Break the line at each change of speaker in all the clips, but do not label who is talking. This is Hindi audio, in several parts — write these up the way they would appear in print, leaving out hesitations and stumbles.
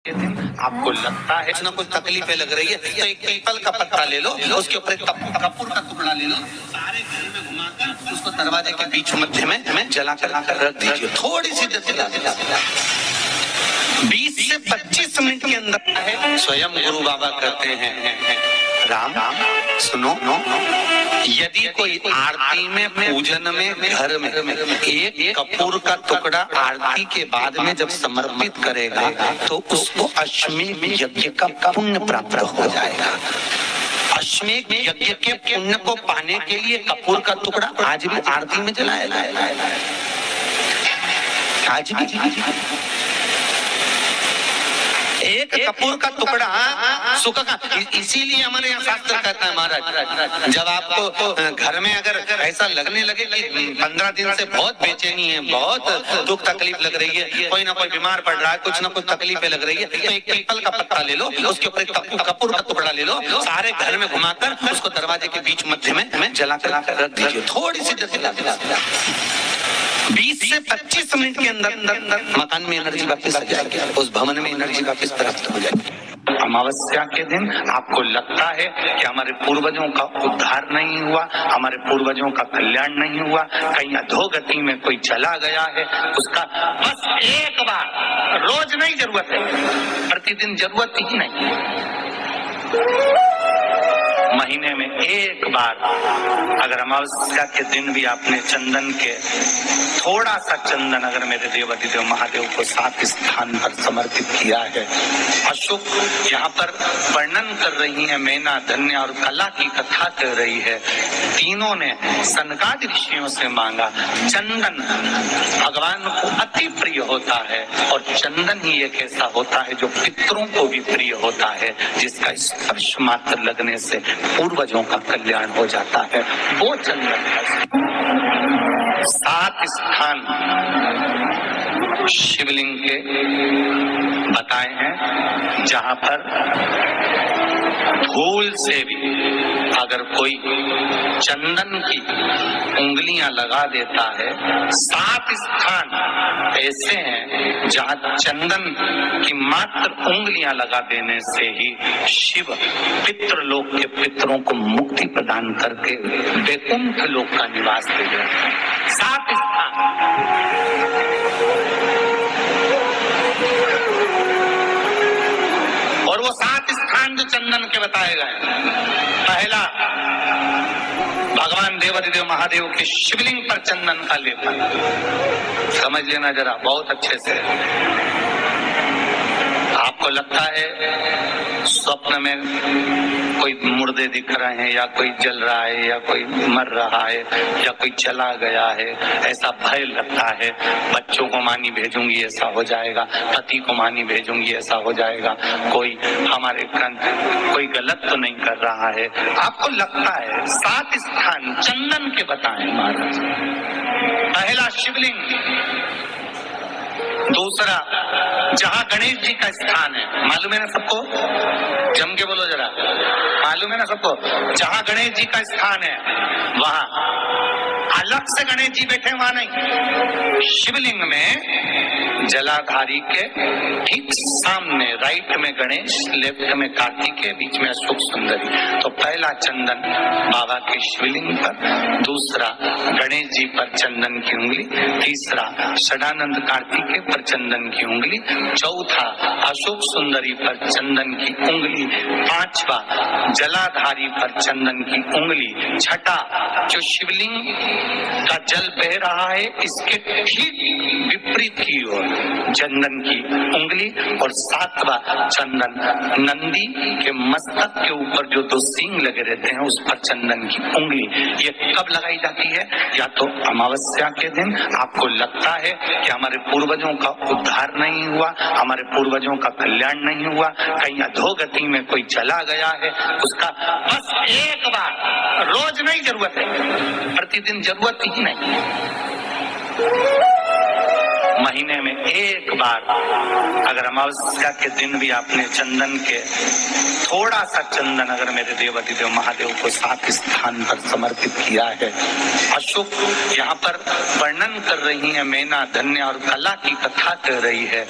के दिन आपको लगता है कुछ ना कुछ तकलीफें लग रही है तो एक पीपल का पत्ता ले लो, उसके ऊपर एक कपूर का टुकड़ा ले लो, सारे घर में घुमाकर उसको दरवाजे के बीच मध्य में जलाकर रख दीजिए। थोड़ी सी देर जला 20 से 25 मिनट के अंदर है। स्वयं गुरु बाबा कहते हैं राम सुनो, यदि कोई आरती में पूजन में घर में एक कपूर का टुकड़ा आरती के बाद में जब समर्पित करेगा तो उसको अश्वमेध यज्ञ का पुण्य प्राप्त हो जाएगा। अश्वमेध यज्ञ के पुण्य को पाने के लिए कपूर का टुकड़ा आज भी आरती में जलाया जाए, आज भी एक कपूर का टुकड़ा सुख का। इसीलिए हमारे यहाँ शास्त्र कहता है महाराज, जब आपको घर में अगर ऐसा लगने लगे कि 15 दिन से बहुत बेचैनी है, बहुत दुख तकलीफ लग रही है, कोई ना कोई बीमार पड़ रहा है, कुछ ना कुछ तकलीफें लग रही है, तो एक पीपल का पत्ता ले लो, उसके ऊपर एक कपूर का टुकड़ा ले लो, सारे घर में घुमाकर उसको दरवाजे के बीच मध्य में जलाकर रख दीजिए। थोड़ी सी देर जला 20 से 25 मिनट के अंदर मकान में एनर्जी वापस आ जाएगी, उस भवन में एनर्जी वापस प्राप्त हो जाएगी। अमावस्या के दिन आपको लगता है कि हमारे पूर्वजों का उद्धार नहीं हुआ, हमारे पूर्वजों का कल्याण नहीं हुआ, कहीं अधोगति में कोई चला गया है, उसका बस एक बार, रोज नहीं जरूरत है, प्रतिदिन जरूरत ही नहीं, महीने में एक बार अगर अमावस्या के दिन भी आपने चंदन के थोड़ा सा चंदन अगर मेरे देवाधिदेव महादेव को 7 स्थान पर समर्पित किया है। अशोक यहाँ पर वर्णन कर रही है, मैना धन्य और कला की कथा कर रही है। तीनों ने सनकादि ऋषियों से मांगा। चंदन भगवान को अति प्रिय होता है और चंदन ही एक ऐसा होता है जो पितरों को भी प्रिय होता है, जिसका स्पर्श मात्र लगने से पूर्वजों का कल्याण हो जाता है। वो चंदन है। 7 स्थान शिवलिंग के बताए हैं जहां पर धूल से भी अगर कोई चंदन की उंगलियां लगा देता है। 7 स्थान ऐसे हैं जहां चंदन की मात्र उंगलियां लगा देने से ही शिव पितृलोक के पितरों को मुक्ति प्रदान करके वैकुंठ लोक का निवास दे देते हैं। 7 स्थान और वो 7 स्थान जो चंदन के बताए गए। पहला, भगवान देवाधिदेव महादेव के शिवलिंग पर चंदन का लेपन। समझ लेना जरा बहुत अच्छे से। आपको लगता है स्वप्न में कोई मुर्दे दिख रहे हैं, या कोई जल रहा है, या कोई मर रहा है, या कोई चला गया है, ऐसा भय लगता है। बच्चों को मानी भेजूंगी ऐसा हो जाएगा, पति को मानी भेजूंगी ऐसा हो जाएगा, कोई हमारे कोई गलत तो नहीं कर रहा है। आपको लगता है 7 स्थान चंदन के बताएं महाराज। पहला शिवलिंग। दूसरा, जहां गणेश जी का स्थान है, मालूम है ना सबको? जम के बोलो जरा, मालूम है ना सबको? जहां गणेश जी का स्थान है वहां अलग से गणेश जी बैठे, वहां नहीं। शिवलिंग में जलाधारी के ठीक सामने राइट में गणेश, लेफ्ट में कार्तिकेय, बीच में अशोक सुंदरी। तो पहला चंदन बाबा के शिवलिंग पर, दूसरा गणेश जी पर चंदन की उंगली, तीसरा षडानंद कार्तिकेय पर चंदन की उंगली, चौथा अशोक सुंदरी पर चंदन की उंगली, पांचवा जलाधारी पर चंदन की उंगली, छठा जो शिवलिंग का जल बह रहा है इसके ठीक विपरीत की ओर चंदन की उंगली, और 7वां चंदन नंदी के मस्तक के ऊपर जो 2 सींग लगे रहते हैं उस पर चंदन की उंगली। ये कब लगाई जाती है? या तो अमावस्या के दिन आपको लगता है कि हमारे पूर्वजों का उद्धार नहीं हुआ, हमारे पूर्वजों का कल्याण नहीं हुआ, कहीं अधोगति में कोई चला गया है, उसका बस एक बार, रोज नहीं जरूरत है, प्रतिदिन जरूरत ही नहीं, महीने में एक बार अगर अमावस्या के दिन भी आपने चंदन के थोड़ा सा चंदन अगर मेरे देवाधिदेव महादेव को सात स्थान पर समर्पित किया है। अशुभ यहाँ पर वर्णन कर रही है मैना, धन्य और कला की कथा कर रही है।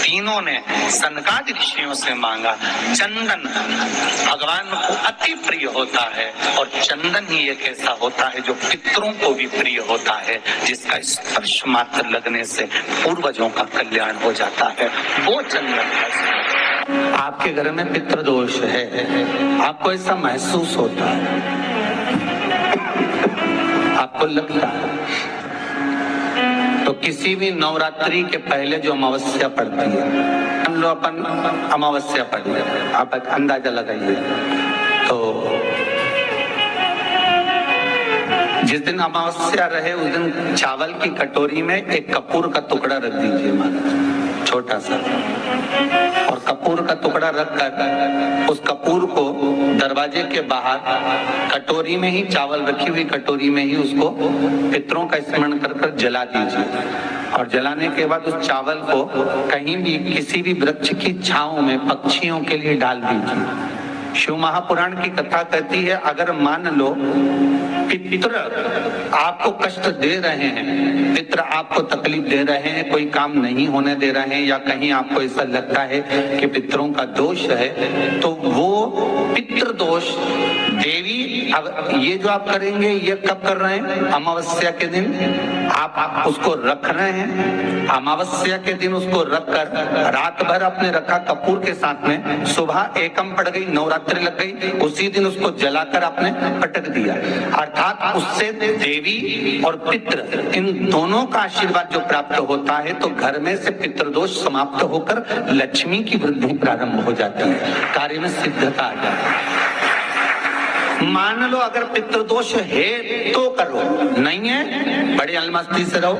तीनों ने सनकादि ऋषियों से मांगा। चंदन भगवान को अति प्रिय होता है और चंदन ही एक ऐसा होता है जो पितरों को भी प्रिय होता है, जिसका स्पर्श मात्र लगने से पूर्वजों का कल्याण हो जाता है। वो चंदन का आपके घर में पितृदोष है, आपको ऐसा महसूस होता है, आपको लगता है, तो किसी भी नवरात्रि के पहले जो अमावस्या पड़ती है, हम लोग अपन अमावस्या पढ़ लें, आप अंदाजा लगाइए। तो जिस दिन अमावस्या रहे उस दिन चावल की कटोरी में एक कपूर का टुकड़ा रख दीजिए महाराज, छोटा सा, और कपूर का टुकड़ा रखकर उस कपूर को दरवाजे के बाहर कटोरी में ही, चावल रखी हुई कटोरी में ही उसको पितरों का स्मरण कर कर जला दीजिए। और जलाने के बाद उस चावल को कहीं भी किसी भी वृक्ष की छांव में पक्षियों के लिए डाल दीजिए। शिव महापुराण की कथा कहती है, अगर मान लो पितर आपको कष्ट दे रहे हैं, पितर आपको तकलीफ दे रहे हैं, कोई काम नहीं होने दे रहे हैं, या कहीं आपको ऐसा लगता है कि पितरों का दोष है, तो वो पितृ दोष देवी, अब ये जो आप करेंगे ये कब कर रहे हैं? अमावस्या के दिन आप उसको रख रहे हैं। अमावस्या के दिन उसको रखकर रात भर आपने रखा कपूर के साथ में, सुबह एकम पड़ गई, नवरात्रि लग गई, उसी दिन उसको जलाकर आपने पटक दिया। अर्थात उससे देवी और पितृ इन दोनों का आशीर्वाद जो प्राप्त होता है, तो घर में से पितृदोष समाप्त होकर लक्ष्मी की वृद्धि प्रारंभ हो जाती है, कार्य में सिद्धता आ जाती है। मान लो अगर पितृदोष है तो करो, नहीं है बड़ी अलमस्ती से रहो,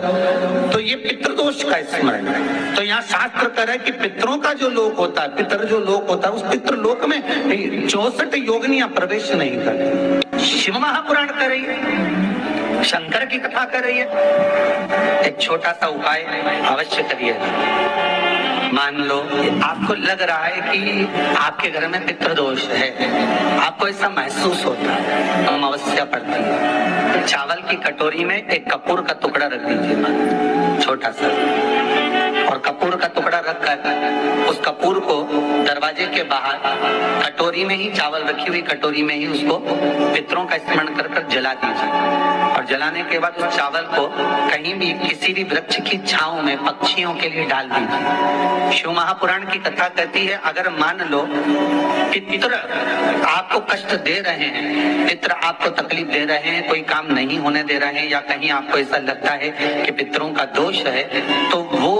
तो ये पितृदोष का स्मरण है। तो यहाँ शास्त्र कह रहा है कि पितरों का जो लोक होता है, पितर जो लोक होता है, उस पितृलोक में 64 योगिनियां प्रवेश नहीं करती। शिव महापुराण कर रही है, शंकर की कथा कर रही है। एक छोटा सा उपाय अवश्य करिए। मान लो आपको लग रहा है कि आपके घर में पितृदोष है, आपको ऐसा महसूस होता है, अमावस्या पड़ती है, चावल की कटोरी में एक कपूर का टुकड़ा रख दीजिए, छोटा सा, और कपूर का टुकड़ा रखकर उस कपूर को दरवाजे के बाहर कटोरी में ही, चावल रखी हुई कटोरी में ही उसको पितरों का स्मरण कर कर जला दीजिए। और जलाने के बाद उस चावल को कहीं भी किसी भी वृक्ष की छांव में पक्षियों के लिए डाल दीजिए। शिव महापुराण की कथा कहती है, अगर मान लो कि पितर आपको कष्ट दे रहे हैं, पितर आपको तकलीफ दे रहे हैं, कोई काम नहीं होने दे रहे हैं, या कहीं आपको ऐसा लगता है कि पितरों का दोष है, तो वो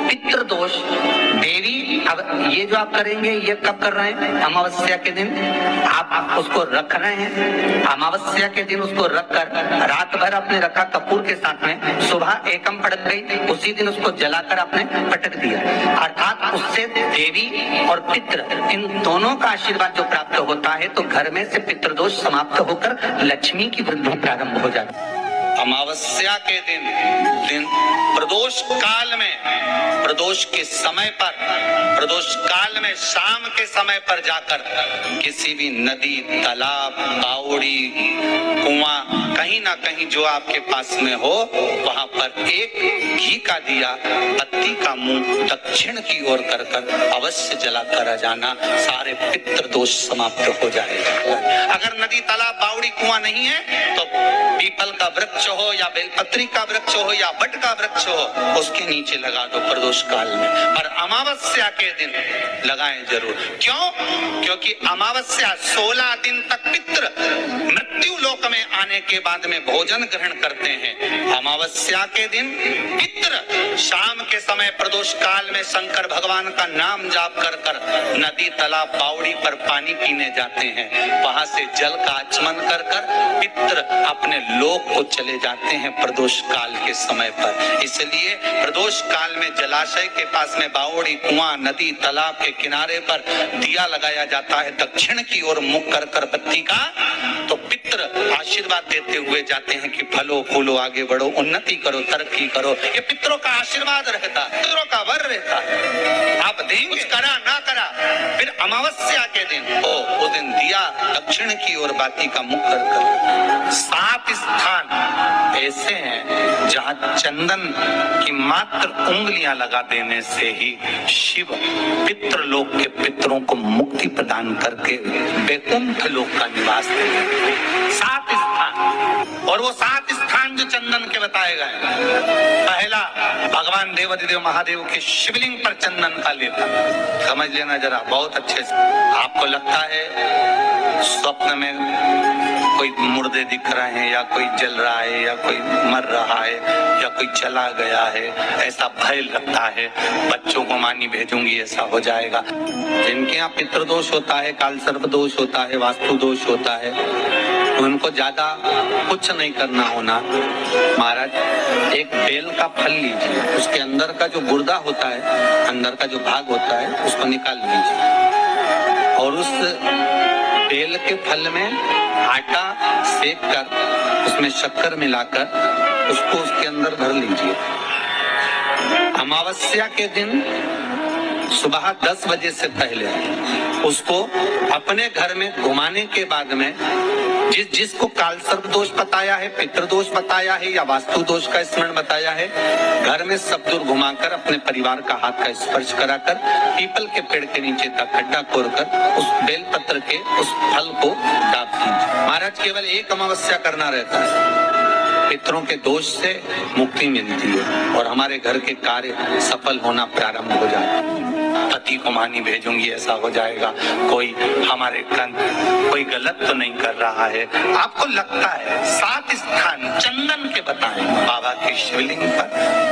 पितृ दोष देवी, अब ये जो आप करेंगे ये कब कर रहे हैं? अमावस्या के दिन आप उसको रख रहे हैं। अमावस्या के दिन उसको रखकर रात भर आपने रखा कपूर के साथ में, सुबह एकम पड़ गई, उसी दिन उसको जलाकर आपने पटक दिया। अर्थात उससे देवी और पितृ इन दोनों का आशीर्वाद जो प्राप्त होता है, तो घर में से पितृदोष समाप्त होकर लक्ष्मी की वृद्धि प्रारंभ हो जाती है। अमावस्या के दिन प्रदोष काल में, प्रदोष के समय पर, प्रदोष काल में शाम के समय पर जाकर किसी भी नदी, तालाब, बावड़ी, कुआं, कहीं ना कहीं जो आपके पास में हो, वहां पर एक घी का दिया, बत्ती का मुंह दक्षिण की ओर कर कर अवश्य जला कर जाना, सारे पितृदोष समाप्त हो जाएगा। अगर नदी, तालाब, बावड़ी, कुआं नहीं है तो पीपल का वृक्ष हो या बेलपत्री का वृक्ष हो या बट का वृक्ष हो, उसके नीचे लगा दो प्रदोष काल में। पर अमावस्या के दिन लगाएं जरूर। क्यों? क्योंकि अमावस्या 16 दिन तक पितृ मृत्यु लोक में आने के बाद में भोजन ग्रहण करते हैं। अमावस्या के दिन पितृ शाम के समय प्रदोष काल में शंकर भगवान का नाम जाप कर कर नदी, तालाब, बावड़ी पर पानी पीने जाते हैं। वहां से जल का आचमन कर कर पितृ अपने लोक को चले जाते हैं प्रदोष काल के समय पर। इसलिए प्रदोष काल में जलाशय के पास में, बावड़ी, कुआं, नदी, तालाब के के किनारे पर दिया लगाया जाता है दक्षिण की ओर मुख कर कर बत्ती का, तो पितृ आशीर्वाद देते हुए जाते हैं कि फलो फूलो आगे बढ़ो, उन्नति करो, तरक्की करो। ये पितरों का आशीर्वाद रहता है, पितरों का वर रहता है। आप देंगे, कुछ करा ना करा, फिर अमावस्या के दिन उस दिन दिया दक्षिण की ओर बाती का मुख कर कर। 7 स्थान ऐसे हैं जहां चंदन की मात्र उंगलियां लगा देने से ही शिव पितृलोक के पितरों को मुक्ति प्रदान करके वैकुंठ लोक का निवास देते। 7 स्थान, और वो 7 स्थान जो चंदन के बताए गए। पहला, भगवान देवाधिदेव महादेव के शिवलिंग पर चंदन का लेप। समझ लेना जरा बहुत अच्छे से। आपको लगता है स्वप्न में कोई मुर्दे दिख रहे हैं, या कोई जल रहा है, या कोई मर रहा है, या कोई चला गया है, ऐसा भय लगता है। बच्चों को मानी भेजूंगी, ऐसा हो जाएगा। जिनके यहाँ पितृदोष होता है, काल सर्प दोष होता है, वास्तु दोष होता है, उनको ज्यादा कुछ नहीं करना होना। महाराज, एक बेल का फल लीजिए, उसके अंदर का जो गुर्दा होता है, अंदर का जो भाग होता है, उसको निकाल लीजिए, और उस बेल के फल में आटा सेक कर उसमें शक्कर मिलाकर उसको उसके अंदर भर लीजिए। अमावस्या के दिन सुबह 10 बजे से पहले उसको अपने घर में घुमाने के बाद में जिसको काल सर्प दोष बताया है, पितृदोष बताया है, या वास्तु दोष का स्मरण बताया है, घर में सब दूर घुमाकर अपने परिवार का हाथ का स्पर्श कराकर पीपल के पेड़ के नीचे तक खड्डा खोदकर उस बेल पत्र के उस फल को दाब दीजिए। महाराज, केवल एक अमावस्या करना रहता है, पितरों के दोष से मुक्ति मिलती है और हमारे घर के कार्य सफल होना प्रारंभ हो जाता है। पति को मानी भेजूंगी, ऐसा हो जाएगा। कोई हमारे कोई गलत तो नहीं कर रहा है। आपको लगता है 7 स्थान चंदन के बताएं बाबा के शिवलिंग पर